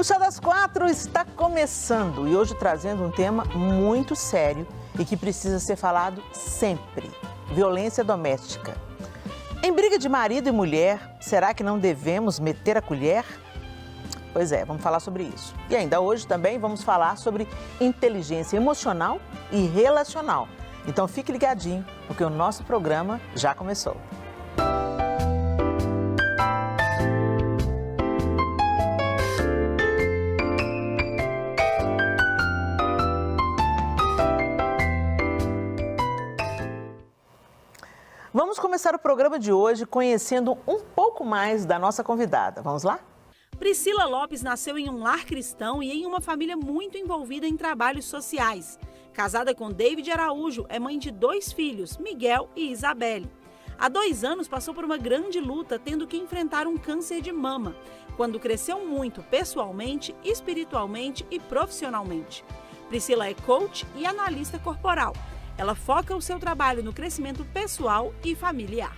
O Chá das Quatro está começando e hoje trazendo um tema muito sério e que precisa ser falado sempre: violência doméstica. Em briga de marido e mulher, será que não devemos meter a colher? Pois é, vamos falar sobre isso. E ainda hoje também vamos falar sobre inteligência emocional e relacional. Então fique ligadinho, porque o nosso programa já começou. Vamos começar o programa de hoje conhecendo um pouco mais da nossa convidada. Vamos lá? Priscila Lopes nasceu em um lar cristão e em uma família muito envolvida em trabalhos sociais. Casada com David Araújo, é mãe de 2 filhos, Miguel e Isabelle. Há 2 anos passou por uma grande luta, tendo que enfrentar um câncer de mama, quando cresceu muito pessoalmente, espiritualmente e profissionalmente. Priscila é coach e analista corporal. Ela foca o seu trabalho no crescimento pessoal e familiar.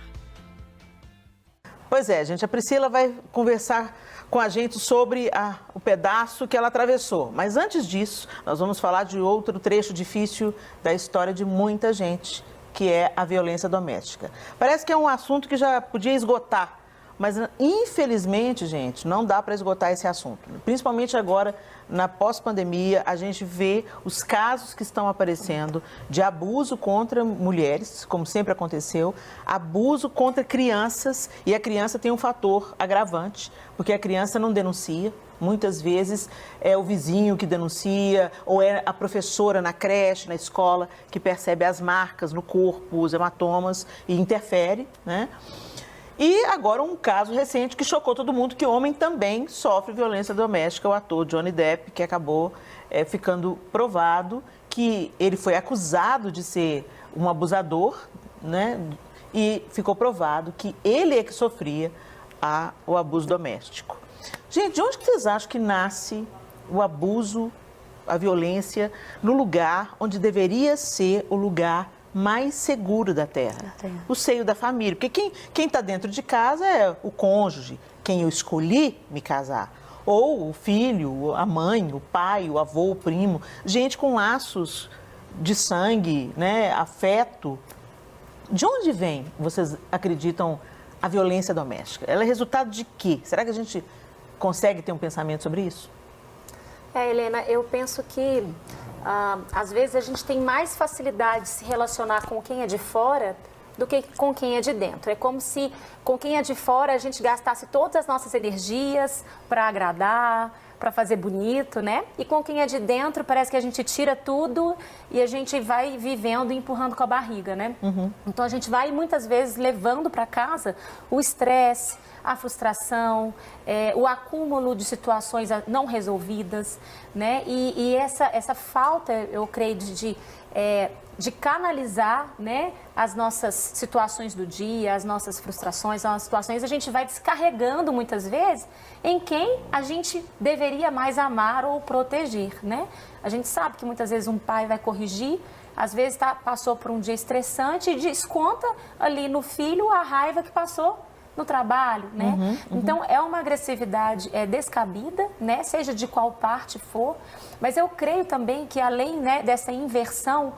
Pois é, gente, a Priscila vai conversar com a gente sobre o pedaço que ela atravessou. Mas antes disso, nós vamos falar de outro trecho difícil da história de muita gente, que é a violência doméstica. Parece que é um assunto que já podia esgotar, mas infelizmente, gente, não dá para esgotar esse assunto. Principalmente agora, na pós-pandemia, a gente vê os casos que estão aparecendo de abuso contra mulheres, como sempre aconteceu, abuso contra crianças, e a criança tem um fator agravante, porque a criança não denuncia. Muitas vezes é o vizinho que denuncia, ou é a professora na creche, na escola, que percebe as marcas no corpo, os hematomas e interfere, né? E agora um caso recente que chocou todo mundo, que homem também sofre violência doméstica, o ator Johnny Depp, que acabou ficando provado que ele foi acusado de ser um abusador, né? E ficou provado que ele é que sofria o abuso doméstico. Gente, de onde que vocês acham que nasce o abuso, a violência, no lugar onde deveria ser o lugar mais seguro da Terra? O seio da família. Porque quem está dentro de casa é o cônjuge, quem eu escolhi me casar. Ou o filho, a mãe, o pai, o avô, o primo. Gente com laços de sangue, né, afeto. De onde vem, vocês acreditam, a violência doméstica? Ela é resultado de quê? Será que a gente consegue ter um pensamento sobre isso? Helena, eu penso que às vezes a gente tem mais facilidade de se relacionar com quem é de fora do que com quem é de dentro. É como se com quem é de fora a gente gastasse todas as nossas energias para agradar, para fazer bonito, né? E com quem é de dentro parece que a gente tira tudo e a gente vai vivendo e empurrando com a barriga, né? Uhum. Então a gente vai muitas vezes levando para casa o estresse, a frustração, o acúmulo de situações não resolvidas, né? E essa falta, eu creio, de canalizar, né, as nossas situações do dia, as nossas frustrações, as nossas situações, a gente vai descarregando muitas vezes em quem a gente deveria mais amar ou proteger, né? A gente sabe que muitas vezes um pai vai corrigir, às vezes passou por um dia estressante e desconta ali no filho a raiva que passou no trabalho, né? Uhum. Então, é uma agressividade descabida, né? Seja de qual parte for, mas eu creio também que além, né, dessa inversão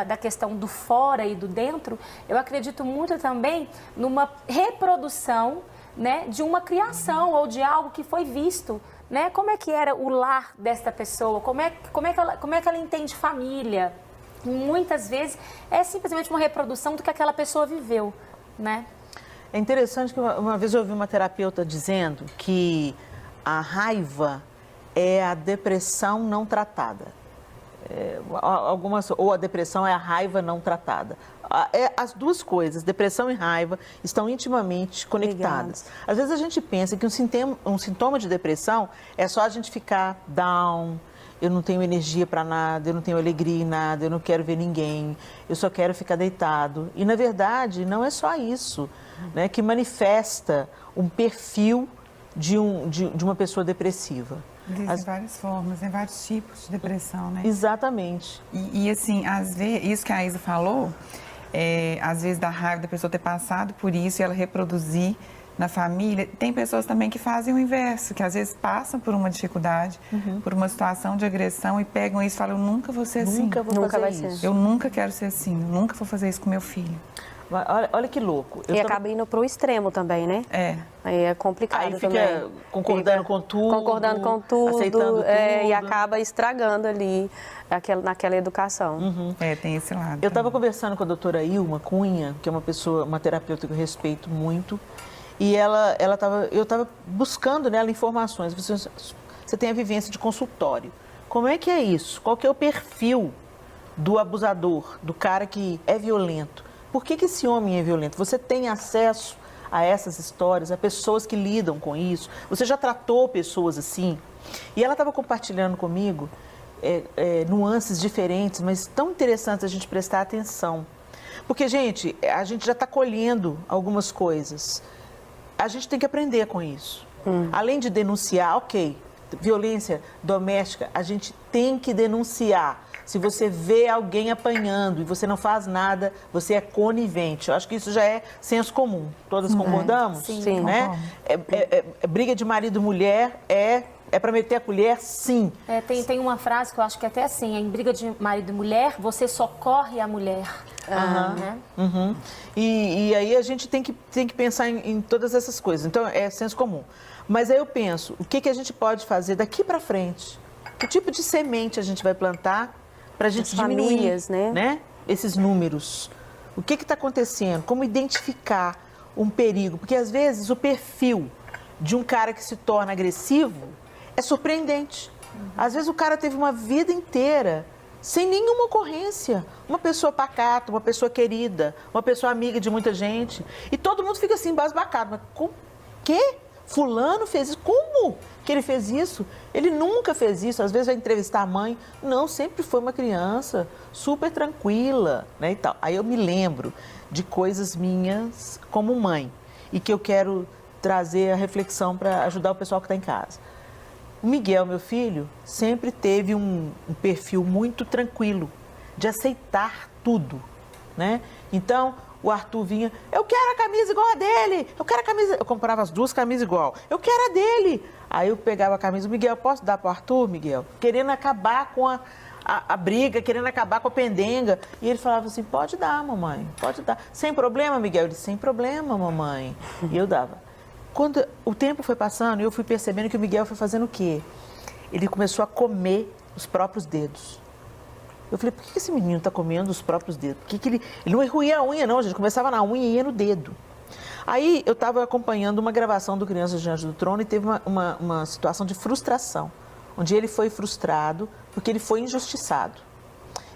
da questão do fora e do dentro, eu acredito muito também numa reprodução, né, de uma criação ou de algo que foi visto, né? Como é que era o lar desta pessoa, como é que ela entende família. Muitas vezes é simplesmente uma reprodução do que aquela pessoa viveu, né? É interessante que uma vez eu ouvi uma terapeuta dizendo que a raiva é a depressão não tratada. Ou a depressão é a raiva não tratada. As duas coisas, depressão e raiva, estão intimamente conectadas. Obrigada. Às vezes a gente pensa que um sintoma de depressão é só a gente ficar down, eu não tenho energia para nada, eu não tenho alegria em nada, eu não quero ver ninguém, eu só quero ficar deitado. E, na verdade, não é só isso, né, que manifesta um perfil de uma pessoa depressiva. Existem várias formas, vários tipos de depressão, né? Exatamente. E assim, às vezes, isso que a Isa falou, às vezes da raiva da pessoa ter passado por isso e ela reproduzir na família. Tem pessoas também que fazem o inverso, que às vezes passam por uma dificuldade, por uma situação de agressão e pegam isso e falam, eu nunca vou ser assim. Nunca vou Nunca fazer vai isso. ser. Eu nunca quero ser assim, eu nunca vou fazer isso com meu filho. Olha que louco. E acaba indo pro extremo também, né? É. Aí é complicado Aí fica também. concordando com tudo, Concordando com tudo. aceitando tudo. E acaba estragando ali naquela educação. Tem esse lado. Eu estava conversando com a doutora Ilma Cunha, que é uma terapeuta que eu respeito muito, e eu estava buscando nela informações. Você tem a vivência de consultório. Como é que é isso? Qual que é o perfil do abusador, do cara que é violento? Por que esse homem é violento? Você tem acesso a essas histórias, a pessoas que lidam com isso? Você já tratou pessoas assim? E ela estava compartilhando comigo nuances diferentes, mas tão interessantes a gente prestar atenção. Porque, gente, a gente já está colhendo algumas coisas. A gente tem que aprender com isso. Além de denunciar, ok, violência doméstica, a gente tem que denunciar. Se você vê alguém apanhando e você não faz nada, você é conivente. Eu acho que isso já é senso comum. Todas concordamos? Sim. Né? Briga de marido e mulher é para meter a colher, sim. Tem uma frase que eu acho que é até assim, em briga de marido e mulher, você socorre a mulher. Né? E aí a gente tem que pensar em todas essas coisas. Então, é senso comum. Mas aí eu penso, o que a gente pode fazer daqui para frente? Que tipo de semente a gente vai plantar para a gente diminuir famílias, né? esses números? O que está acontecendo? Como identificar um perigo? Porque, às vezes, o perfil de um cara que se torna agressivo é surpreendente. Às vezes, o cara teve uma vida inteira sem nenhuma ocorrência. Uma pessoa pacata, uma pessoa querida, uma pessoa amiga de muita gente. E todo mundo fica assim, embasbacado. Mas como? Quê? Fulano fez isso? Como que ele fez isso? Ele nunca fez isso. Às vezes vai entrevistar a mãe. Não, sempre foi uma criança super tranquila, né, e tal. Aí eu me lembro de coisas minhas como mãe e que eu quero trazer a reflexão para ajudar o pessoal que está em casa. O Miguel, meu filho, sempre teve um perfil muito tranquilo de aceitar tudo, né? Então, o Arthur vinha, eu quero a camisa igual a dele, eu quero a camisa... Eu comprava as duas camisas igual, eu quero a dele. Aí eu pegava a camisa, Miguel, posso dar para o Arthur, Miguel? Querendo acabar com a briga, querendo acabar com a pendenga. E ele falava assim, pode dar, mamãe, pode dar. Sem problema, Miguel? Ele disse, sem problema, mamãe. E eu dava. Quando o tempo foi passando, eu fui percebendo que o Miguel foi fazendo o quê? Ele começou a comer os próprios dedos. Eu falei, por que esse menino está comendo os próprios dedos? Por que ele não ruía a unha, não, gente. Começava na unha e ia no dedo. Aí eu estava acompanhando uma gravação do Crianças Diante do Trono e teve uma situação de frustração, onde ele foi frustrado porque ele foi injustiçado.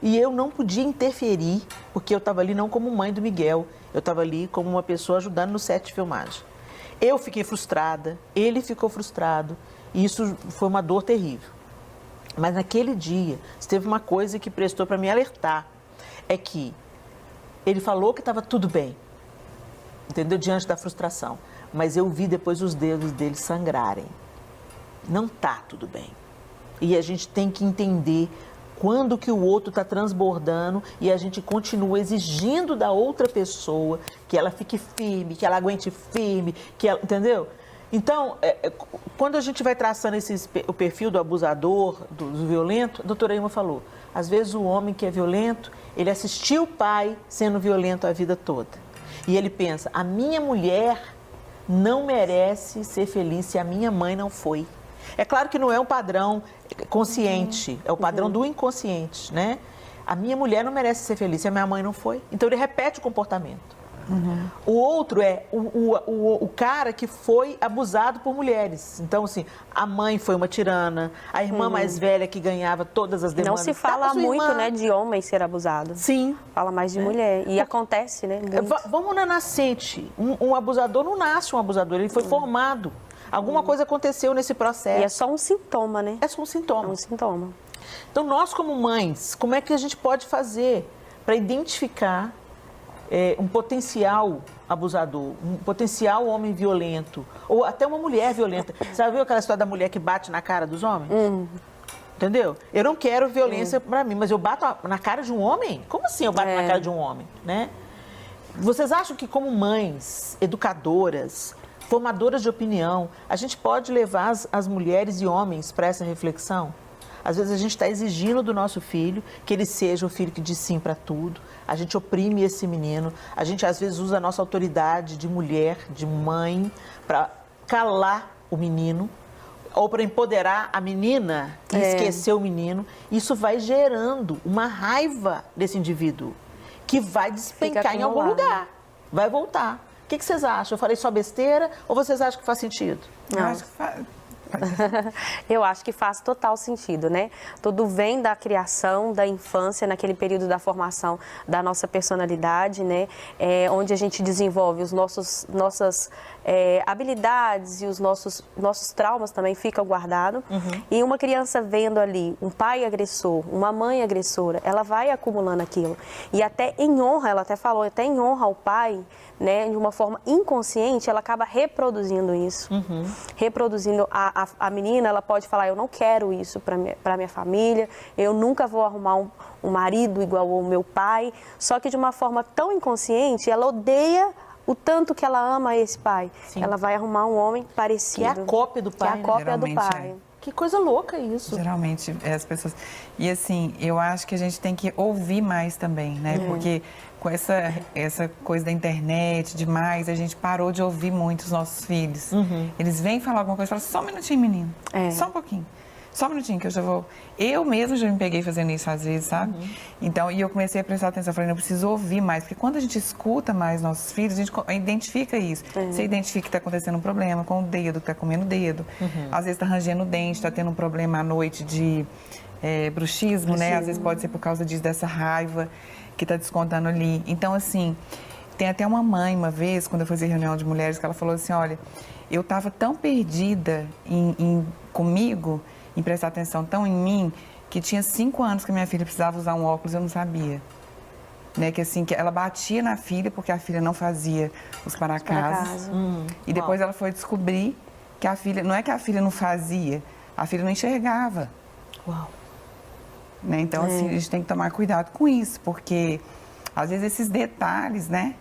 E eu não podia interferir, porque eu estava ali não como mãe do Miguel, eu estava ali como uma pessoa ajudando no set de filmagem. Eu fiquei frustrada, ele ficou frustrado, e isso foi uma dor terrível. Mas naquele dia, teve uma coisa que prestou para me alertar, é que ele falou que estava tudo bem, entendeu? Diante da frustração. Mas eu vi depois os dedos dele sangrarem. Não está tudo bem. E a gente tem que entender quando que o outro está transbordando e a gente continua exigindo da outra pessoa que ela fique firme, que ela aguente firme, que ela, entendeu? Então, quando a gente vai traçando o perfil do abusador, do violento, a doutora Ilma falou, às vezes o homem que é violento, ele assistiu o pai sendo violento a vida toda. E ele pensa, a minha mulher não merece ser feliz se a minha mãe não foi. É claro que não é um padrão consciente, é o padrão do inconsciente, né? A minha mulher não merece ser feliz se a minha mãe não foi. Então ele repete o comportamento. O outro é o cara que foi abusado por mulheres. Então, assim, a mãe foi uma tirana, a irmã mais velha que ganhava todas as demandas. Não se fala muito, né, de homem ser abusado. Sim. Fala mais de mulher. E acontece, né? Vamos na nascente. Um abusador não nasce um abusador, ele foi formado. Alguma coisa aconteceu nesse processo. E é só um sintoma, né? É só um sintoma. É um sintoma. Então, nós como mães, como é que a gente pode fazer para identificar um potencial abusador, um potencial homem violento, ou até uma mulher violenta? Você já viu aquela história da mulher que bate na cara dos homens? Entendeu? Eu não quero violência para mim, mas eu bato na cara de um homem? Como assim eu bato na cara de um homem, né? Vocês acham que como mães, educadoras, formadoras de opinião, a gente pode levar as mulheres e homens para essa reflexão? Às vezes a gente está exigindo do nosso filho que ele seja o filho que diz sim para tudo. A gente oprime esse menino. A gente às vezes usa a nossa autoridade de mulher, de mãe, para calar o menino ou para empoderar a menina e esquecer o menino. Isso vai gerando uma raiva desse indivíduo que vai despencar em algum lugar, vai voltar. O que vocês acham? Eu falei só besteira ou vocês acham que faz sentido? Eu acho que faz. Eu acho que faz total sentido, né? Tudo vem da criação, da infância, naquele período da formação da nossa personalidade, né? Onde a gente desenvolve nossas habilidades e os nossos traumas também ficam guardados. E uma criança vendo ali um pai agressor, uma mãe agressora, ela vai acumulando aquilo. E até em honra, ela até falou, até em honra ao pai, né, de uma forma inconsciente, ela acaba reproduzindo isso. Reproduzindo a menina, ela pode falar, eu não quero isso para minha família, eu nunca vou arrumar um marido igual ao meu pai, só que de uma forma tão inconsciente, ela odeia o tanto que ela ama esse pai. Sim. Ela vai arrumar um homem parecido. Que é a cópia do pai, que é a cópia do Geralmente pai. Que coisa louca isso. Geralmente, as pessoas... E assim, eu acho que a gente tem que ouvir mais também, né? Porque com essa coisa da internet demais, a gente parou de ouvir muito os nossos filhos. Eles vêm falar alguma coisa e falam, só um minutinho, menino. Só um pouquinho. Só um minutinho que eu já vou... Eu mesma já me peguei fazendo isso às vezes, sabe? Então, e eu comecei a prestar atenção, falei, eu preciso ouvir mais, porque quando a gente escuta mais nossos filhos, a gente identifica isso. Você identifica que está acontecendo um problema com o dedo, que está comendo o dedo, às vezes está rangendo o dente, está tendo um problema à noite de bruxismo, né? Às vezes pode ser por causa disso, dessa raiva que está descontando ali. Então, assim, tem até uma mãe, uma vez, quando eu fazia reunião de mulheres, que ela falou assim, olha, eu estava tão perdida comigo, em prestar atenção tão em mim, que tinha 5 anos que minha filha precisava usar um óculos, eu não sabia. Né? Que assim, que ela batia na filha porque a filha não fazia os para-casas. E depois ela foi descobrir que a filha, não é que a filha não fazia, a filha não enxergava. Uau. Né? Então, assim, a gente tem que tomar cuidado com isso, porque às vezes esses detalhes, né,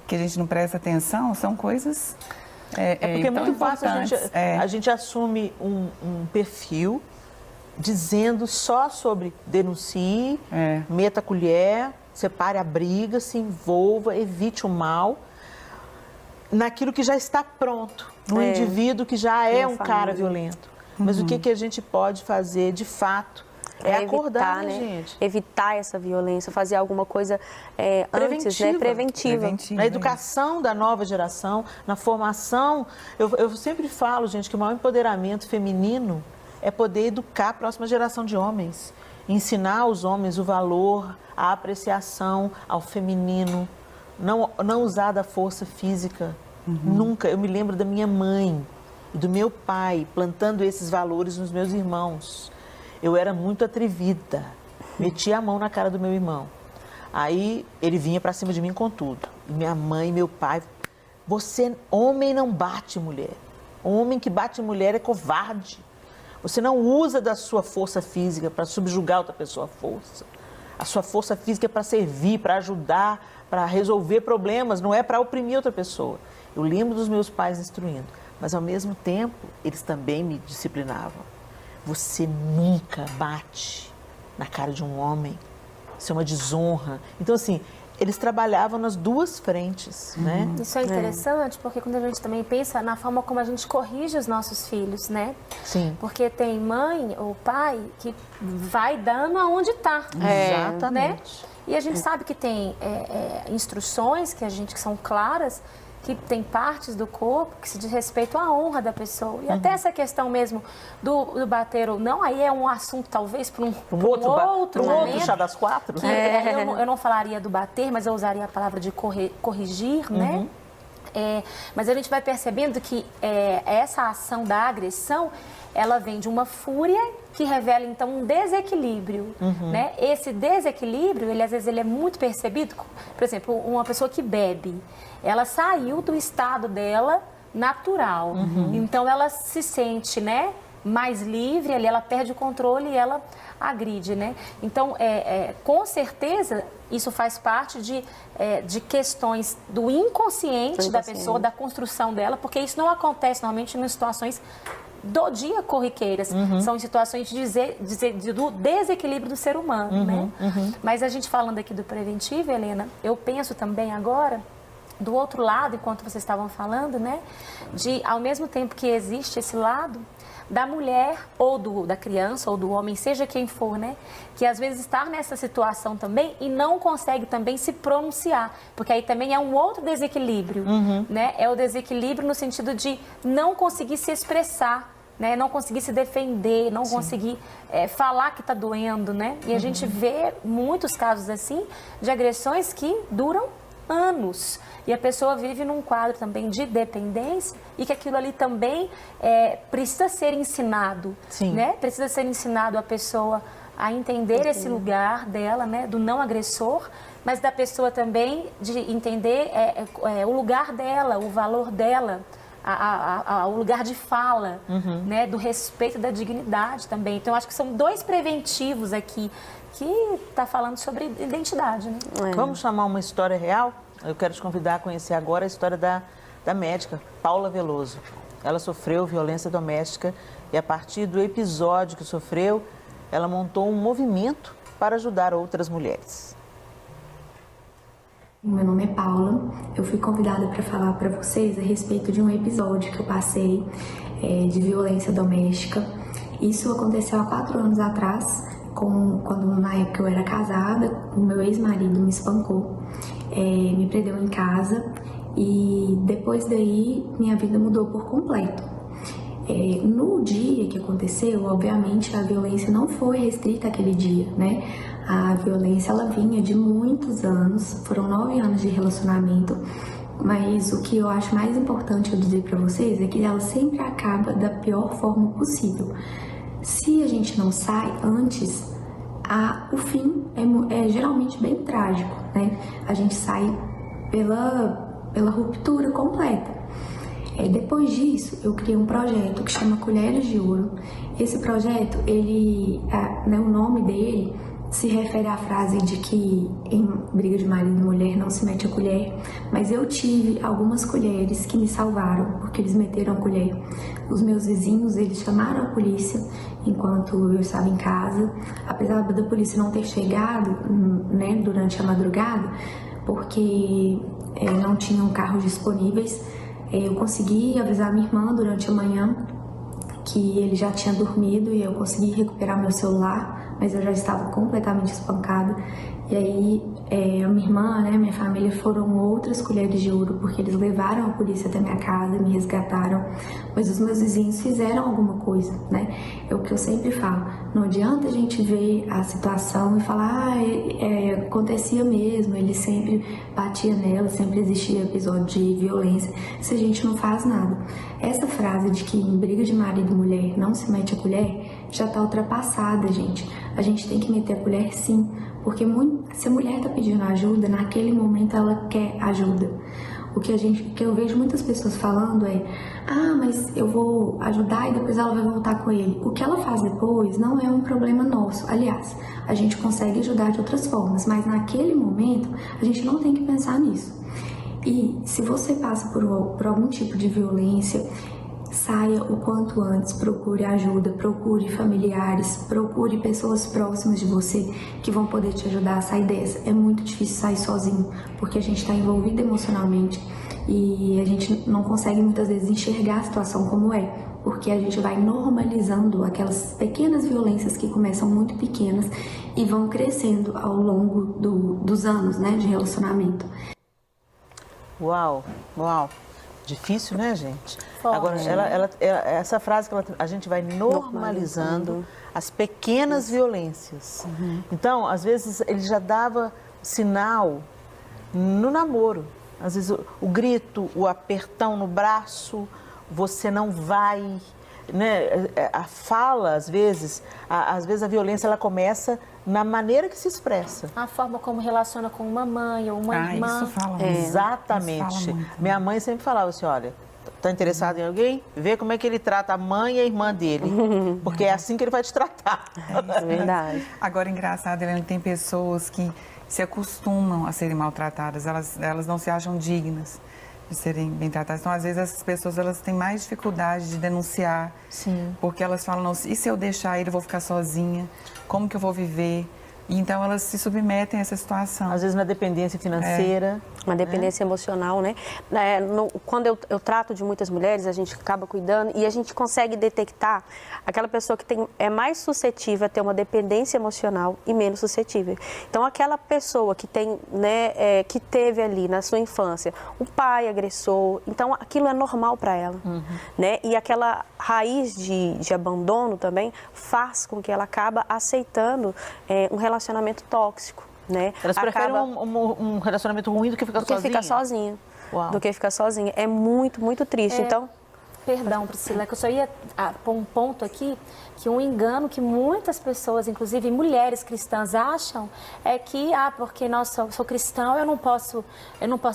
que a gente não presta atenção, são coisas... porque é muito fácil a gente assume um perfil dizendo só sobre denuncie, meta a colher, separe a briga, se envolva, evite o mal, naquilo que já está pronto, no indivíduo que já é um cara violento. Mas o que a gente pode fazer de fato? Acordar, evitar, né, gente? Evitar essa violência, fazer alguma coisa antes, né? Preventiva. Na educação da nova geração, na formação. Eu sempre falo, gente, que o maior empoderamento feminino é poder educar a próxima geração de homens. Ensinar aos homens o valor, a apreciação ao feminino. Não usar da força física. Nunca. Eu me lembro da minha mãe e do meu pai plantando esses valores nos meus irmãos. Eu era muito atrevida, metia a mão na cara do meu irmão. Aí ele vinha para cima de mim com tudo. E minha mãe e meu pai, homem não bate mulher. Homem que bate mulher é covarde. Você não usa da sua força física para subjugar outra pessoa força. A sua força física é para servir, para ajudar, para resolver problemas, não é para oprimir outra pessoa. Eu lembro dos meus pais instruindo, mas ao mesmo tempo eles também me disciplinavam. Você nunca bate na cara de um homem. Isso é uma desonra. Então, assim, eles trabalhavam nas duas frentes, né? Isso é interessante, porque quando a gente também pensa na forma como a gente corrige os nossos filhos, né? Sim. Porque tem mãe ou pai que vai dando aonde está. Exatamente. Né? E a gente sabe que tem instruções que são claras, que tem partes do corpo que se diz respeito à honra da pessoa. E até essa questão mesmo do bater ou não, aí é um assunto talvez para um outro chá das 4. Eu não falaria do bater, mas eu usaria a palavra de corrigir, né? Mas a gente vai percebendo que essa ação da agressão, ela vem de uma fúria que revela, então, um desequilíbrio, né? Esse desequilíbrio, às vezes, ele é muito percebido. Por exemplo, uma pessoa que bebe, ela saiu do estado dela natural. Então, ela se sente, né, mais livre, ali ela perde o controle e ela agride, né? Então, com certeza, isso faz parte de questões do inconsciente da pessoa, da construção dela, porque isso não acontece normalmente em situações do dia corriqueiras, são situações do desequilíbrio do ser humano, né? Mas a gente falando aqui do preventivo, Helena, eu penso também agora, do outro lado, enquanto vocês estavam falando, né? De, ao mesmo tempo que existe esse lado, da mulher ou da criança ou do homem, seja quem for, né? Que às vezes está nessa situação também e não consegue também se pronunciar, porque aí também é um outro desequilíbrio, né? É o desequilíbrio no sentido de não conseguir se expressar, né? Não conseguir se defender, não conseguir falar que está doendo, né? E a gente vê muitos casos assim de agressões que duram anos. E a pessoa vive num quadro também de dependência e que aquilo ali também precisa ser ensinado, né? Precisa ser ensinado a pessoa a entender esse lugar dela, né? Do não agressor, mas da pessoa também de entender o lugar dela, o valor dela, o lugar de fala, né? Do respeito, da dignidade também. Então, acho que são dois preventivos aqui que está falando sobre identidade, né? Vamos chamar uma história real? Eu quero te convidar a conhecer agora a história da médica Paula Veloso. Ela sofreu violência doméstica e, a partir do episódio que sofreu, ela montou um movimento para ajudar outras mulheres. Meu nome é Paula. Eu fui convidada para falar para vocês a respeito de um episódio que eu passei de violência doméstica. Isso aconteceu há 4 anos atrás, quando na época eu era casada, o meu ex-marido me espancou. Me prendeu em casa e depois daí minha vida mudou por completo. No dia que aconteceu, obviamente a violência não foi restrita àquele dia, né? A violência ela vinha de muitos anos, foram 9 anos de relacionamento, mas o que eu acho mais importante eu dizer para vocês é que ela sempre acaba da pior forma possível. Se a gente não sai antes, o fim é geralmente bem trágico, né? A gente sai pela ruptura completa. Depois disso, eu criei um projeto que chama Colheres de Ouro. Esse projeto, o nome dele se refere à frase de que em briga de marido e mulher não se mete a colher, mas eu tive algumas colheres que me salvaram, porque eles meteram a colher. Os meus vizinhos, eles chamaram a polícia enquanto eu estava em casa, apesar da polícia não ter chegado, né, durante a madrugada, porque não tinham carros disponíveis. Eu consegui avisar minha irmã durante a manhã que ele já tinha dormido e eu consegui recuperar meu celular, mas eu já estava completamente espancada. E aí a minha irmã, né, minha família foram outras colheres de ouro, porque eles levaram a polícia até minha casa, me resgataram, mas os meus vizinhos fizeram alguma coisa, né? É o que eu sempre falo, não adianta a gente ver a situação e falar, acontecia mesmo, ele sempre batia nela, sempre existia episódio de violência, se a gente não faz nada. Essa frase de que em briga de marido e mulher não se mete a colher, já está ultrapassada, gente. A gente tem que meter a colher sim, porque se a mulher está pedindo ajuda, naquele momento ela quer ajuda. O que eu vejo muitas pessoas falando mas eu vou ajudar e depois ela vai voltar com ele. O que ela faz depois não é um problema nosso. Aliás, a gente consegue ajudar de outras formas, mas naquele momento a gente não tem que pensar nisso. E se você passa por algum tipo de violência, saia o quanto antes, procure ajuda, procure familiares, procure pessoas próximas de você que vão poder te ajudar a sair dessa. É muito difícil sair sozinho, porque a gente está envolvido emocionalmente e a gente não consegue muitas vezes enxergar a situação como é, porque a gente vai normalizando aquelas pequenas violências que começam muito pequenas e vão crescendo ao longo dos anos, né, de relacionamento. Uau, uau. Difícil, né, gente? Forte. Agora, essa frase que a gente vai normalizando as pequenas violências. Então, às vezes, ele já dava sinal no namoro. Às vezes, o grito, o apertão no braço, você não vai, né? A fala, às vezes a violência ela começa na maneira que se expressa. A forma como relaciona com uma mãe ou uma irmã. Isso fala muito. Exatamente. Isso fala muito. Minha mãe sempre falava assim, olha, Está interessado em alguém? Vê como é que ele trata a mãe e a irmã dele. Porque é assim que ele vai te tratar. É verdade. Agora, engraçado, Helena, tem pessoas que se acostumam a serem maltratadas, elas não se acham dignas de serem bem tratadas. Então, às vezes, essas pessoas elas têm mais dificuldade de denunciar. Sim. Porque elas falam, não, e se eu deixar ele, eu vou ficar sozinha? Como que eu vou viver? E então, elas se submetem a essa situação. Às vezes na dependência financeira. Uma dependência emocional, né? Quando eu trato de muitas mulheres, a gente acaba cuidando e a gente consegue detectar aquela pessoa que é mais suscetível a ter uma dependência emocional e menos suscetível. Então, aquela pessoa que tem, né, que teve ali na sua infância o pai agressor, então aquilo é normal para ela, né? E aquela raiz de abandono também faz com que ela acaba aceitando um relacionamento tóxico. Né? Elas preferem um relacionamento ruim do que ficar sozinha? Do que ficar sozinha. Uau. Do que ficar sozinha. É muito, muito triste. Então, Perdão, Priscila, que eu só ia pôr um ponto aqui, que um engano que muitas pessoas, inclusive mulheres cristãs, acham é que, porque eu sou cristão, eu não posso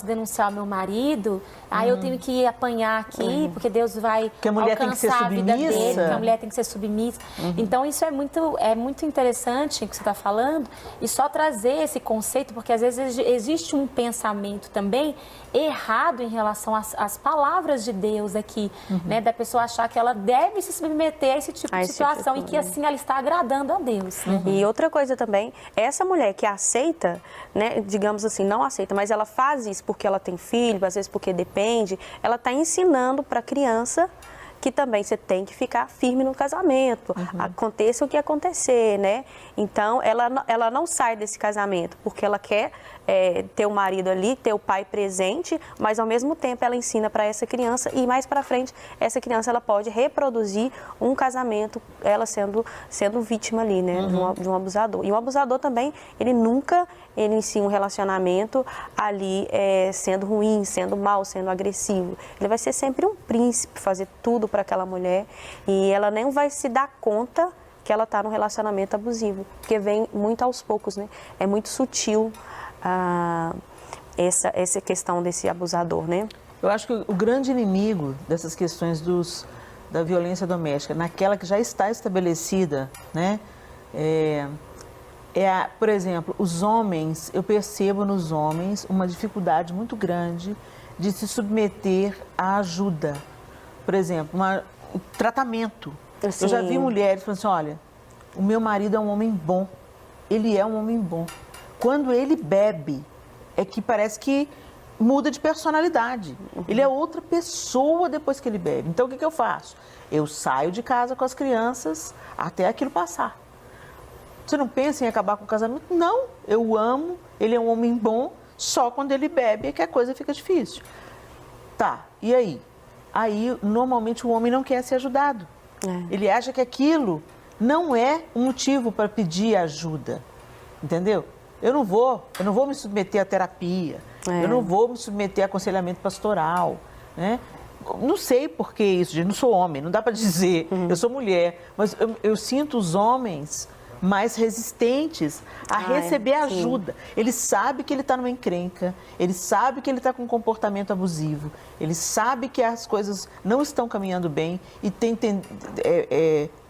denunciar meu marido, eu tenho que apanhar aqui, porque Deus vai que a mulher tem que ser alcançar a vida submissa. dele, que a mulher tem que ser submissa. Então, isso é muito interessante o que você está falando, e só trazer esse conceito, porque às vezes existe um pensamento também errado em relação às palavras de Deus aqui, né, da pessoa achar que ela deve se submeter a esse tipo de situação e que assim ela está agradando a Deus. E outra coisa também, essa mulher que aceita, né, digamos assim, não aceita, mas ela faz isso porque ela tem filho, às vezes porque depende, ela está ensinando para a criança que também você tem que ficar firme no casamento, aconteça o que acontecer, né? Então, ela não sai desse casamento porque ela quer ter o marido ali, ter o pai presente, mas ao mesmo tempo ela ensina para essa criança e mais para frente essa criança ela pode reproduzir um casamento, ela sendo vítima ali, né, de um abusador. E o abusador também, ele nunca inicia um relacionamento ali sendo ruim, sendo mal, sendo agressivo. Ele vai ser sempre um príncipe, fazer tudo para aquela mulher e ela nem vai se dar conta que ela está num relacionamento abusivo, porque vem muito aos poucos, né? É muito sutil essa questão desse abusador, né? Eu acho que o grande inimigo dessas questões da violência doméstica, naquela que já está estabelecida, né? Por exemplo, os homens, eu percebo nos homens uma dificuldade muito grande de se submeter à ajuda. Por exemplo, o tratamento. Sim. Eu já vi mulheres falando assim, olha, o meu marido é um homem bom, ele é um homem bom. Quando ele bebe, é que parece que muda de personalidade. Ele é outra pessoa depois que ele bebe. Então, o que eu faço? Eu saio de casa com as crianças até aquilo passar. Você não pensa em acabar com o casamento? Não, eu amo, ele é um homem bom, só quando ele bebe é que a coisa fica difícil. Tá, e aí? Aí, normalmente, o homem não quer ser ajudado. Ele acha que aquilo não é um motivo para pedir ajuda, entendeu? Eu não vou me submeter à terapia, eu não vou me submeter a aconselhamento pastoral, né? Não sei por que isso, gente, não sou homem, não dá para dizer, eu sou mulher, mas eu sinto os homens mais resistentes a receber ajuda. Ele sabe que ele está numa encrenca, ele sabe que ele está com um comportamento abusivo, ele sabe que as coisas não estão caminhando bem e tem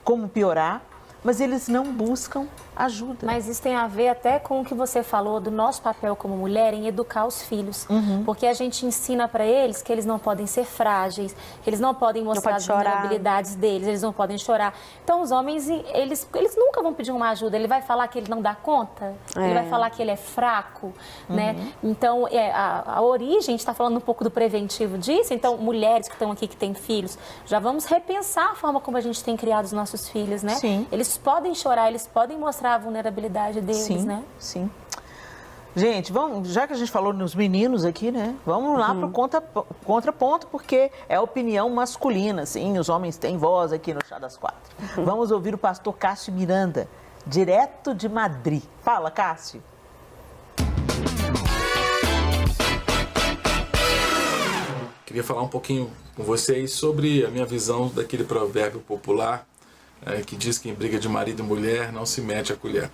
como piorar, mas eles não buscam ajuda. Mas isso tem a ver até com o que você falou do nosso papel como mulher em educar os filhos. Porque a gente ensina para eles que eles não podem ser frágeis, que eles não podem mostrar as vulnerabilidades deles, eles não podem chorar. Então, os homens, eles nunca vão pedir uma ajuda. Ele vai falar que ele não dá conta, ele vai falar que ele é fraco, né? Então, a origem, a gente está falando um pouco do preventivo disso. Então, mulheres que estão aqui, que têm filhos, já vamos repensar a forma como a gente tem criado os nossos filhos, né? Sim. Eles podem chorar, eles podem mostrar a vulnerabilidade deles, né? Sim. Gente, já que a gente falou nos meninos aqui, né? Vamos lá para o contraponto, porque é a opinião masculina, sim, os homens têm voz aqui no Chá das Quatro. Vamos ouvir o pastor Cássio Miranda, direto de Madrid. Fala, Cássio. Queria falar um pouquinho com vocês sobre a minha visão daquele provérbio popular que diz que em briga de marido e mulher não se mete a colher.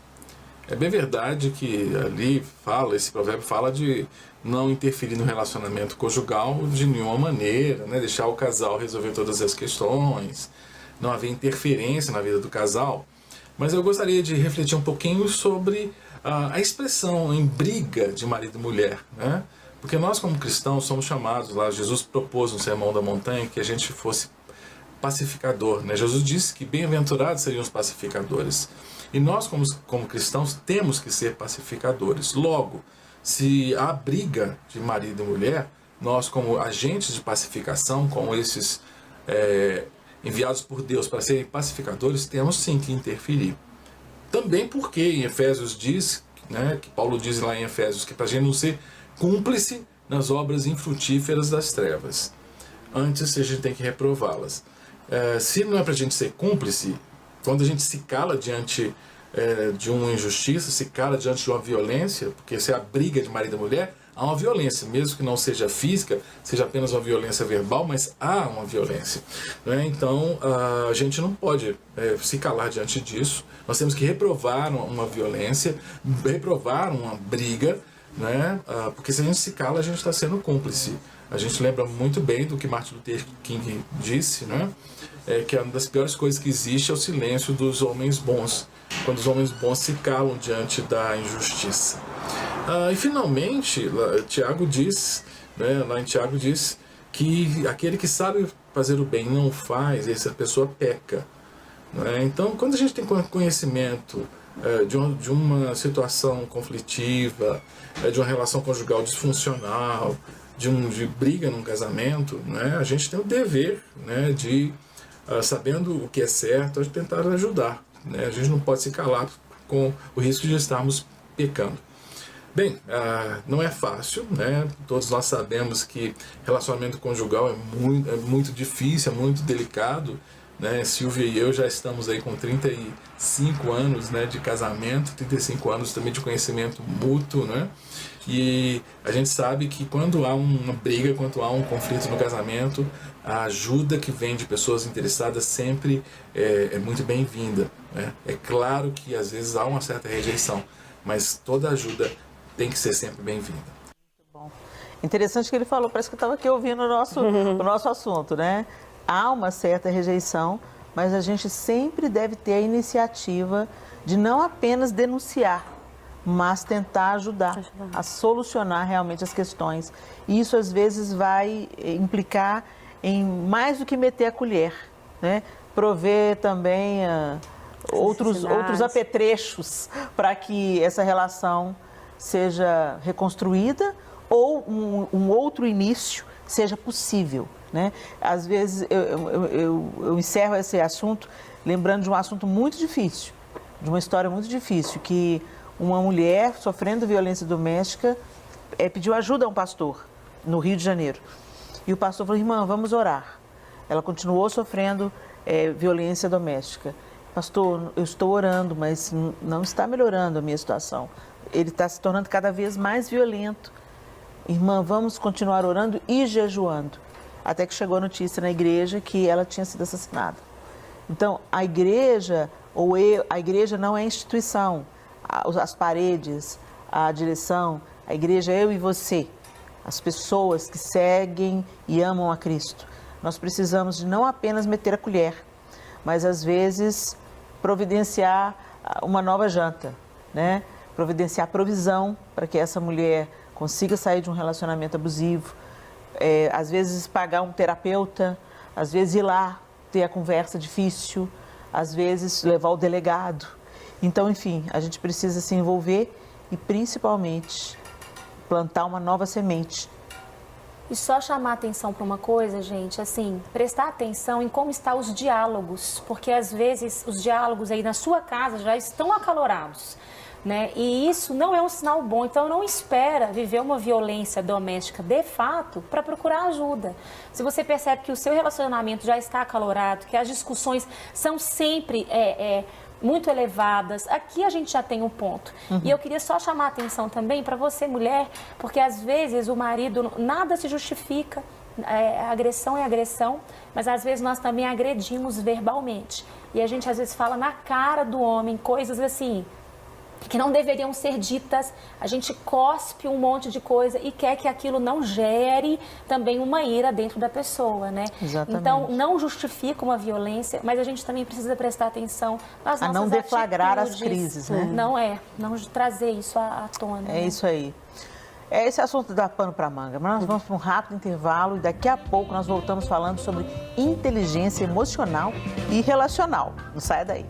É bem verdade que ali esse provérbio fala de não interferir no relacionamento conjugal de nenhuma maneira, né? Deixar o casal resolver todas as questões, não haver interferência na vida do casal. Mas eu gostaria de refletir um pouquinho sobre a expressão em briga de marido e mulher, né? Porque nós, como cristãos, somos chamados lá, Jesus propôs no Sermão da Montanha que a gente fosse pacificador, né? Jesus disse que bem-aventurados seriam os pacificadores. E nós, como cristãos, temos que ser pacificadores. Logo, se há briga de marido e mulher, nós, como agentes de pacificação, como esses enviados por Deus para serem pacificadores, temos sim que interferir. Também porque em Efésios diz, né, que Paulo diz lá em Efésios, que para a gente não ser cúmplice nas obras infrutíferas das trevas. Antes a gente tem que reprová-las. Se não é para a gente ser cúmplice, quando a gente se cala diante de uma injustiça, se cala diante de uma violência, porque se é a briga de marido e mulher, há uma violência, mesmo que não seja física, seja apenas uma violência verbal, mas há uma violência, né? Então a gente não pode se calar diante disso. Nós temos que reprovar uma violência, reprovar uma briga, né? Porque se a gente se cala, a gente está sendo cúmplice. A gente lembra muito bem do que Martin Luther King disse, né? Que uma das piores coisas que existe é o silêncio dos homens bons, quando os homens bons se calam diante da injustiça. E finalmente, Tiago diz, né, lá em Tiago diz que aquele que sabe fazer o bem e não faz, essa pessoa peca, né? Então, quando a gente tem conhecimento de uma situação conflitiva, de uma relação conjugal disfuncional, de briga num casamento, né, a gente tem o dever, né, de, sabendo o que é certo, de tentar ajudar, né? A gente não pode se calar com o risco de estarmos pecando. Bem, não é fácil, né? Todos nós sabemos que relacionamento conjugal é muito difícil, é muito delicado, né? Silvia e eu já estamos aí com 35 anos, né, de casamento, 35 anos também de conhecimento mútuo, né? E a gente sabe que quando há uma briga, quando há um conflito no casamento, a ajuda que vem de pessoas interessadas sempre é muito bem-vinda, né? É claro que às vezes há uma certa rejeição, mas toda ajuda tem que ser sempre bem-vinda. Bom, interessante que ele falou, parece que eu estava aqui ouvindo o nosso assunto, né? Há uma certa rejeição, mas a gente sempre deve ter a iniciativa de não apenas denunciar, mas tentar ajudar a solucionar realmente as questões. E isso às vezes vai implicar em mais do que meter a colher, né? Prover também outros apetrechos para que essa relação seja reconstruída ou um outro início seja possível, né? Às vezes eu encerro esse assunto lembrando de um assunto muito difícil, de uma história muito difícil, que uma mulher sofrendo violência doméstica pediu ajuda a um pastor no Rio de Janeiro. E o pastor falou: irmã, vamos orar. Ela continuou sofrendo violência doméstica. Pastor, eu estou orando, mas não está melhorando a minha situação. Ele está se tornando cada vez mais violento. Irmã, vamos continuar orando e jejuando. Até que chegou a notícia na igreja que ela tinha sido assassinada. Então, a igreja não é instituição. As paredes, a direção, a igreja é eu e você. As pessoas que seguem e amam a Cristo. Nós precisamos de não apenas meter a colher, mas às vezes providenciar uma nova janta, né? Providenciar provisão para que essa mulher consiga sair de um relacionamento abusivo, às vezes pagar um terapeuta, às vezes ir lá ter a conversa difícil, às vezes levar o delegado. Então, enfim, a gente precisa se envolver e principalmente plantar uma nova semente. E só chamar atenção para uma coisa, gente, assim, prestar atenção em como estão os diálogos, porque às vezes os diálogos aí na sua casa já estão acalorados, né? E isso não é um sinal bom, então não espera viver uma violência doméstica de fato para procurar ajuda. Se você percebe que o seu relacionamento já está acalorado, que as discussões são sempre muito elevadas, aqui a gente já tem um ponto. E eu queria só chamar a atenção também para você, mulher, porque às vezes o marido, nada se justifica, agressão é agressão, mas às vezes nós também agredimos verbalmente. E a gente às vezes fala na cara do homem coisas assim: que não deveriam ser ditas, a gente cospe um monte de coisa e quer que aquilo não gere também uma ira dentro da pessoa, né? Exatamente. Então, não justifica uma violência, mas a gente também precisa prestar atenção nas nossas não deflagrar as atitudes. crises, né? Não trazer isso à tona. É isso aí. Esse assunto dá pano para manga, mas nós vamos para um rápido intervalo e daqui a pouco nós voltamos falando sobre inteligência emocional e relacional. Não saia daí.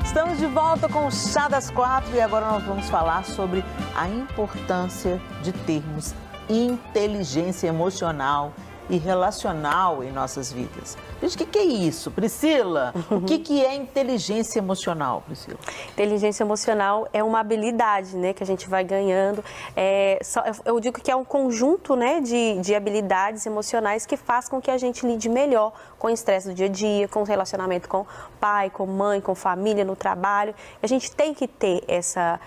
Estamos de volta com o Chá das 4 e agora nós vamos falar sobre a importância de termos inteligência emocional e relacional em nossas vidas. Gente, o que é isso, Priscila? O que é inteligência emocional, Priscila? Inteligência emocional é uma habilidade, né, que a gente vai ganhando. Eu digo que é um conjunto, né, de habilidades emocionais que faz com que a gente lide melhor com o estresse do dia a dia, com o relacionamento com pai, com mãe, com família, no trabalho. A gente tem que ter essa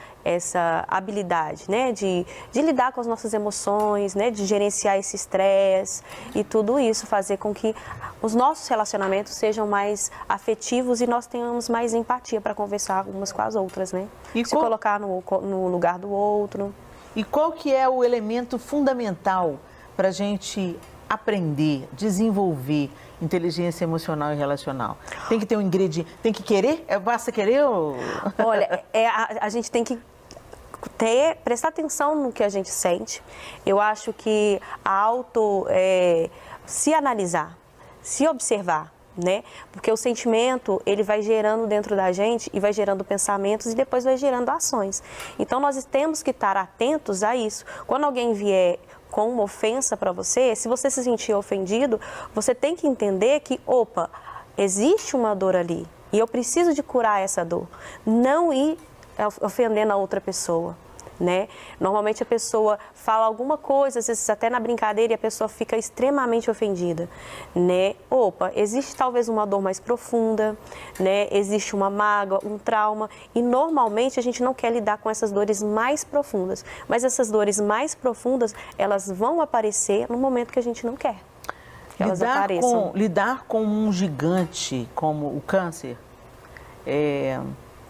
habilidade, né, de lidar com as nossas emoções, né, de gerenciar esse estresse e tudo isso fazer com que os nossos relacionamentos sejam mais afetivos e nós tenhamos mais empatia para conversar umas com as outras, né? E se colocar no lugar do outro. E qual que é o elemento fundamental para a gente aprender, desenvolver inteligência emocional e relacional? Tem que ter um ingrediente, tem que querer? Basta querer ou... Olha, a gente tem que prestar atenção no que a gente sente. Eu acho que se analisar, se observar, né? Porque o sentimento, ele vai gerando dentro da gente e vai gerando pensamentos e depois vai gerando ações. Então, nós temos que estar atentos a isso. Quando alguém vier com uma ofensa para você, se você se sentir ofendido, você tem que entender que, existe uma dor ali e eu preciso de curar essa dor. Não ir ofendendo a outra pessoa, né? Normalmente a pessoa fala alguma coisa, às vezes até na brincadeira, e a pessoa fica extremamente ofendida, né? Existe talvez uma dor mais profunda, né? Existe uma mágoa, um trauma, e normalmente a gente não quer lidar com essas dores mais profundas, mas essas dores mais profundas, elas vão aparecer no momento que a gente não quer que elas apareçam. Lidar com um gigante como o câncer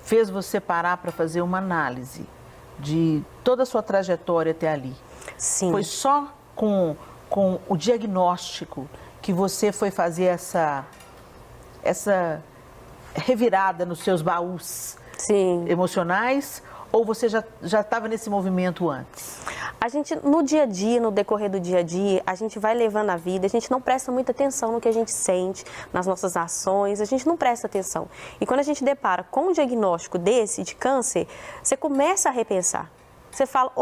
fez você parar para fazer uma análise de toda a sua trajetória até ali. Sim. Foi só com o diagnóstico que você foi fazer essa revirada nos seus baús emocionais? Ou você já estava nesse movimento antes? A gente, no dia a dia, no decorrer do dia a dia, a gente vai levando a vida, a gente não presta muita atenção no que a gente sente, nas nossas ações, a gente não presta atenção. E quando a gente depara com um diagnóstico desse, de câncer, você começa a repensar. Você fala,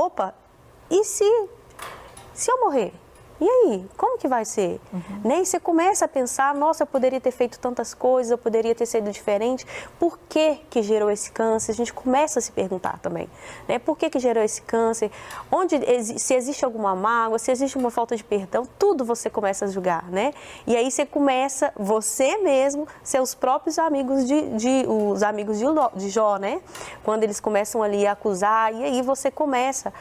e se eu morrer? E aí, como que vai ser? Né? E você começa a pensar, nossa, eu poderia ter feito tantas coisas, eu poderia ter sido diferente. Por que gerou esse câncer? A gente começa a se perguntar também, né? Por que gerou esse câncer? Se existe alguma mágoa, se existe uma falta de perdão, tudo você começa a julgar, né? E aí você começa, você mesmo, seus próprios amigos os amigos de Jó, né? Quando eles começam ali a acusar, e aí você começa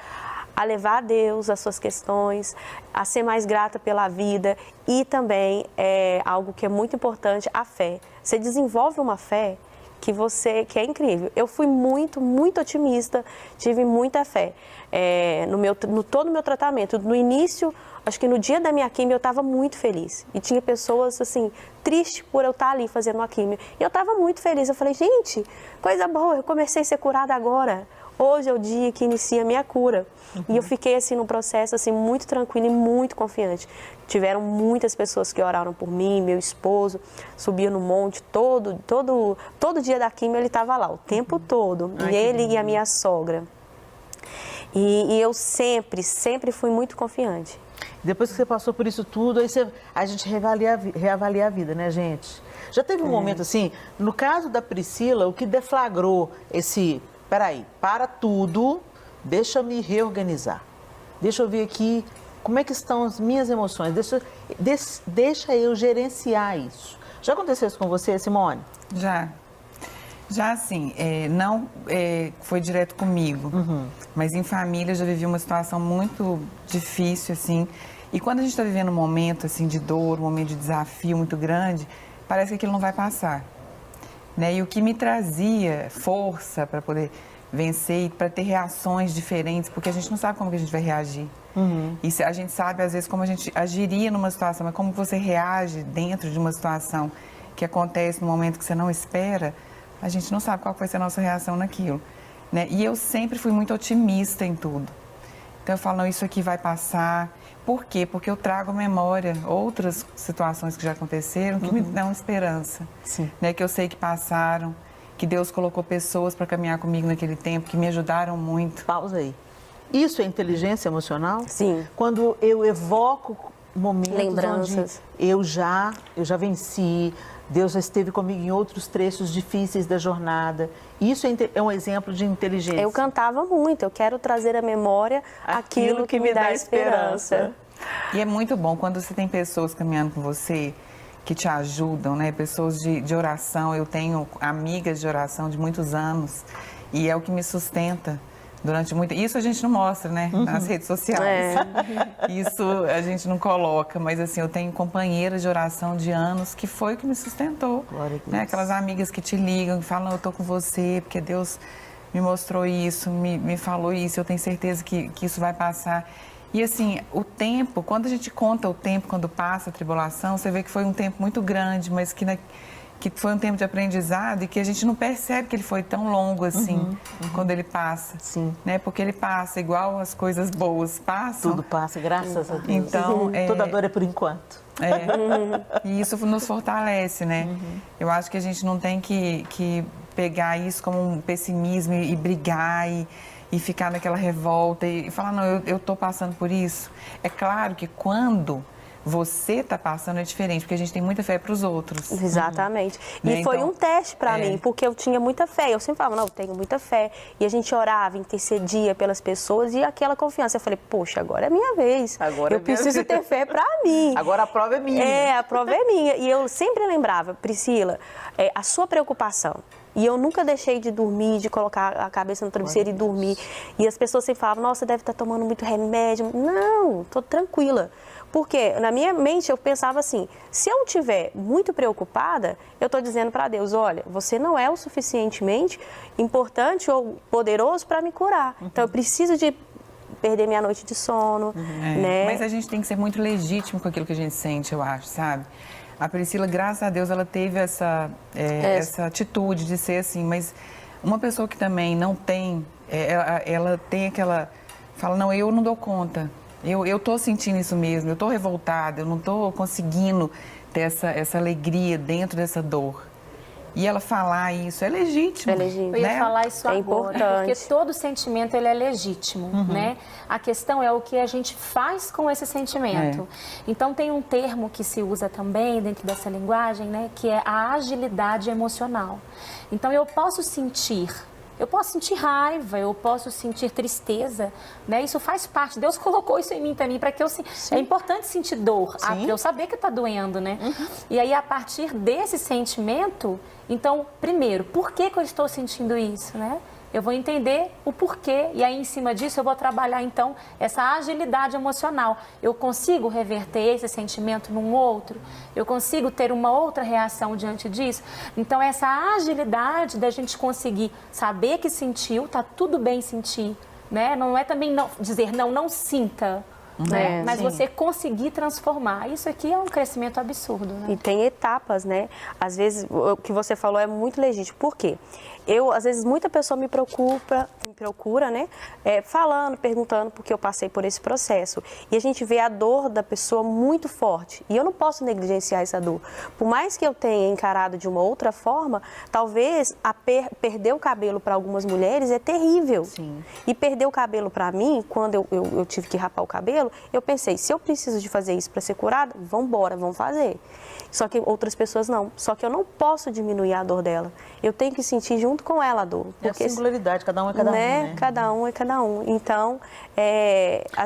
a levar a Deus as suas questões, a ser mais grata pela vida e também, algo que é muito importante, a fé. Você desenvolve uma fé que é incrível. Eu fui muito, muito otimista, tive muita fé no todo o meu tratamento. No início, acho que no dia da minha quimio eu estava muito feliz. E tinha pessoas, assim, tristes por eu estar ali fazendo uma quimio. E eu estava muito feliz. Eu falei, gente, coisa boa, eu comecei a ser curada agora. Hoje é o dia que inicia a minha cura. E eu fiquei, assim, num processo, assim, muito tranquilo e muito confiante. Tiveram muitas pessoas que oraram por mim, meu esposo subia no monte, todo dia da quimio ele estava lá, o tempo todo. Ai, e ele e a minha sogra. E eu sempre fui muito confiante. Depois que você passou por isso tudo, aí a gente reavalia a vida, né, gente? Já teve um momento assim, no caso da Priscila, o que deflagrou esse... Peraí, para tudo, deixa eu me reorganizar. Deixa eu ver aqui como é que estão as minhas emoções. Deixa eu gerenciar isso. Já aconteceu isso com você, Simone? Já assim, não foi direto comigo, mas em família eu já vivi uma situação muito difícil, assim. E quando a gente está vivendo um momento assim, de dor, um momento de desafio muito grande, parece que aquilo não vai passar. né? E o que me trazia força para poder vencer e para ter reações diferentes, porque a gente não sabe como que a gente vai reagir. E a gente sabe, às vezes, como a gente agiria numa situação, mas como você reage dentro de uma situação que acontece no momento que você não espera, a gente não sabe qual vai ser a nossa reação naquilo, né? E eu sempre fui muito otimista em tudo. Então eu falo, não, isso aqui vai passar. Por quê? Porque eu trago à memória outras situações que já aconteceram que me dão esperança. Sim. Né? Que eu sei que passaram, que Deus colocou pessoas para caminhar comigo naquele tempo, que me ajudaram muito. Pausa aí. Isso é inteligência emocional? Sim. Quando eu evoco momentos Lembranças. onde eu já venci, Deus já esteve comigo em outros trechos difíceis da jornada. Isso é um exemplo de inteligência. Eu cantava muito, eu quero trazer à memória aquilo que me dá esperança. E é muito bom quando você tem pessoas caminhando com você, que te ajudam, né? Pessoas de oração. Eu tenho amigas de oração de muitos anos e é o que me sustenta durante muito... Isso a gente não mostra, né? Nas redes sociais. Isso a gente não coloca, mas assim, eu tenho companheiras de oração de anos que foi o que me sustentou. Glória a Deus. Né? Aquelas amigas que te ligam, que falam, eu tô com você, porque Deus me mostrou isso, me falou isso, eu tenho certeza que isso vai passar. E assim, o tempo, quando a gente conta o tempo, quando passa a tribulação, você vê que foi um tempo muito grande, mas que foi um tempo de aprendizado e que a gente não percebe que ele foi tão longo assim, quando ele passa. Sim. Né? Porque ele passa igual as coisas boas passam. Tudo passa, graças a Deus. Então, Toda dor é por enquanto. E isso nos fortalece, né? Eu acho que a gente não tem que pegar isso como um pessimismo e brigar e ficar naquela revolta e falar, não, eu estou passando por isso. É claro que quando você está passando é diferente, porque a gente tem muita fé para os outros. Exatamente. Né? E foi Então, um teste para mim, porque eu tinha muita fé. Eu sempre falava, não, eu tenho muita fé. E a gente orava, intercedia pelas pessoas e aquela confiança. Eu falei, poxa, agora é minha vez. Agora eu é minha preciso vez. ter fé para mim. Agora a prova é minha. É, a prova é minha. E eu sempre lembrava, Priscila, a sua preocupação. E eu nunca deixei de dormir, de colocar a cabeça no travesseiro e dormir. E as pessoas sempre falavam, nossa, deve estar tomando muito remédio. Não, estou tranquila. Porque na minha mente eu pensava assim, se eu estiver muito preocupada, eu estou dizendo para Deus, olha, você não é o suficientemente importante ou poderoso para me curar. Então eu preciso de perder minha noite de sono, né? Mas a gente tem que ser muito legítimo com aquilo que a gente sente, eu acho, sabe? A Priscila, graças a Deus, ela teve essa atitude de ser assim, mas uma pessoa que também não tem, ela tem aquela... Fala, não, eu não dou conta, eu tô sentindo isso mesmo, eu tô revoltada, eu não tô conseguindo ter essa alegria dentro dessa dor. E ela falar isso é legítimo. É legítimo. Eu ia né? falar isso É agora, importante. porque todo sentimento ele é legítimo, né? A questão é o que a gente faz com esse sentimento. Então tem um termo que se usa também dentro dessa linguagem, né? Que é a agilidade emocional. Então eu posso sentir raiva, eu posso sentir tristeza, né? Isso faz parte. Deus colocou isso em mim também para que eu é importante sentir dor, para eu saber que está doendo, né? E aí a partir desse sentimento, então, primeiro, por que eu estou sentindo isso, né? Eu vou entender o porquê e aí em cima disso eu vou trabalhar então essa agilidade emocional. Eu consigo reverter esse sentimento num outro? Eu consigo ter uma outra reação diante disso? Então essa agilidade da gente conseguir saber que sentiu, tá tudo bem sentir, né? Não é também dizer não sinta. Né? Mas você conseguir transformar. Isso aqui é um crescimento absurdo, né? E tem etapas, né? Às vezes, o que você falou é muito legítimo. Por quê? Às vezes, muita pessoa me procura, né? Falando, perguntando, porque eu passei por esse processo. E a gente vê a dor da pessoa muito forte. E eu não posso negligenciar essa dor. Por mais que eu tenha encarado de uma outra forma, talvez perder o cabelo para algumas mulheres é terrível. Sim. E perder o cabelo para mim, quando eu tive que rapar o cabelo, eu pensei, se eu preciso de fazer isso para ser curada, vamos fazer. Só que outras pessoas não. Só que eu não posso diminuir a dor dela. Eu tenho que sentir junto com ela a dor. Porque, é a singularidade, cada um é cada um, né? Cada um é cada um. Então,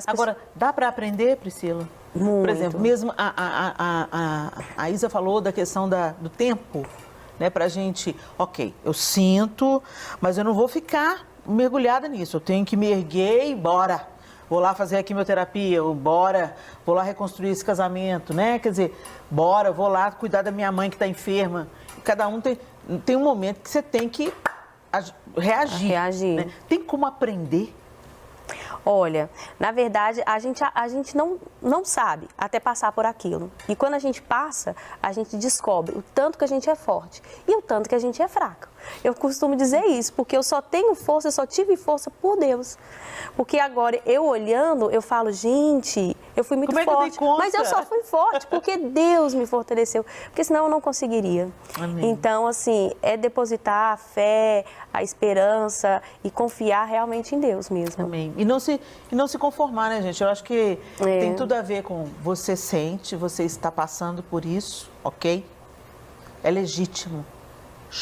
Agora, dá para aprender, Priscila? Muito. Por exemplo, mesmo a Isa falou da questão do tempo, né? Pra gente, ok, eu sinto, mas eu não vou ficar mergulhada nisso. Eu tenho que me erguer e bora. Vou lá fazer a quimioterapia, bora, vou lá reconstruir esse casamento, né? Quer dizer, bora, vou lá cuidar da minha mãe que está enferma. Cada um tem... tem um momento que você tem que reagir. Reagir. Né? Tem como aprender? Olha, na verdade, a gente não sabe até passar por aquilo. E quando a gente passa, a gente descobre o tanto que a gente é forte e o tanto que a gente é fraco. Eu costumo dizer isso, porque eu só tenho força, eu só tive força por Deus. Porque agora, eu olhando, eu falo, gente, eu fui muito Como é que eu dei forte. conta? Mas eu só fui forte porque Deus me fortaleceu. Porque senão eu não conseguiria. Amém. Então, assim, é depositar a fé, a esperança e confiar realmente em Deus mesmo. Amém. E não se conformar, né, gente? Eu acho que tem tudo a ver com você sente, você está passando por isso, ok? É legítimo.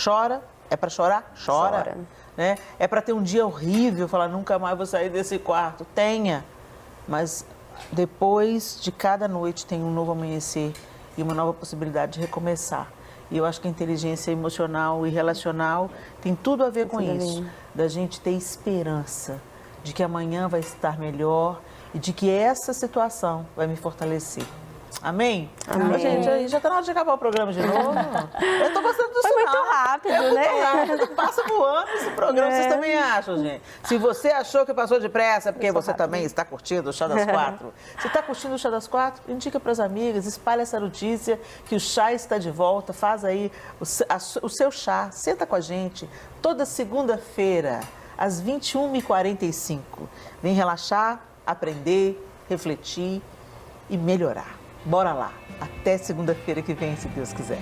Chora, é para chorar? Chora. Né? É para ter um dia horrível, falar nunca mais vou sair desse quarto. Tenha. Mas depois de cada noite tem um novo amanhecer e uma nova possibilidade de recomeçar. E eu acho que a inteligência emocional e relacional tem tudo a ver com isso. Da gente ter esperança de que amanhã vai estar melhor e de que essa situação vai me fortalecer. Amém? Amém. Gente, aí já está na hora de acabar o programa de novo. Eu estou gostando do Foi sinal. muito rápido, né? Rápido, passa voando esse programa. Vocês também acham, gente? Se você achou que passou depressa, é porque você também está curtindo o Chá das Quatro. Se está curtindo o Chá das Quatro, indica para as amigas, espalha essa notícia que o chá está de volta. Faz aí o seu chá. Senta com a gente toda segunda-feira, às 21h45. Vem relaxar, aprender, refletir e melhorar. Bora lá. Até segunda-feira que vem, se Deus quiser.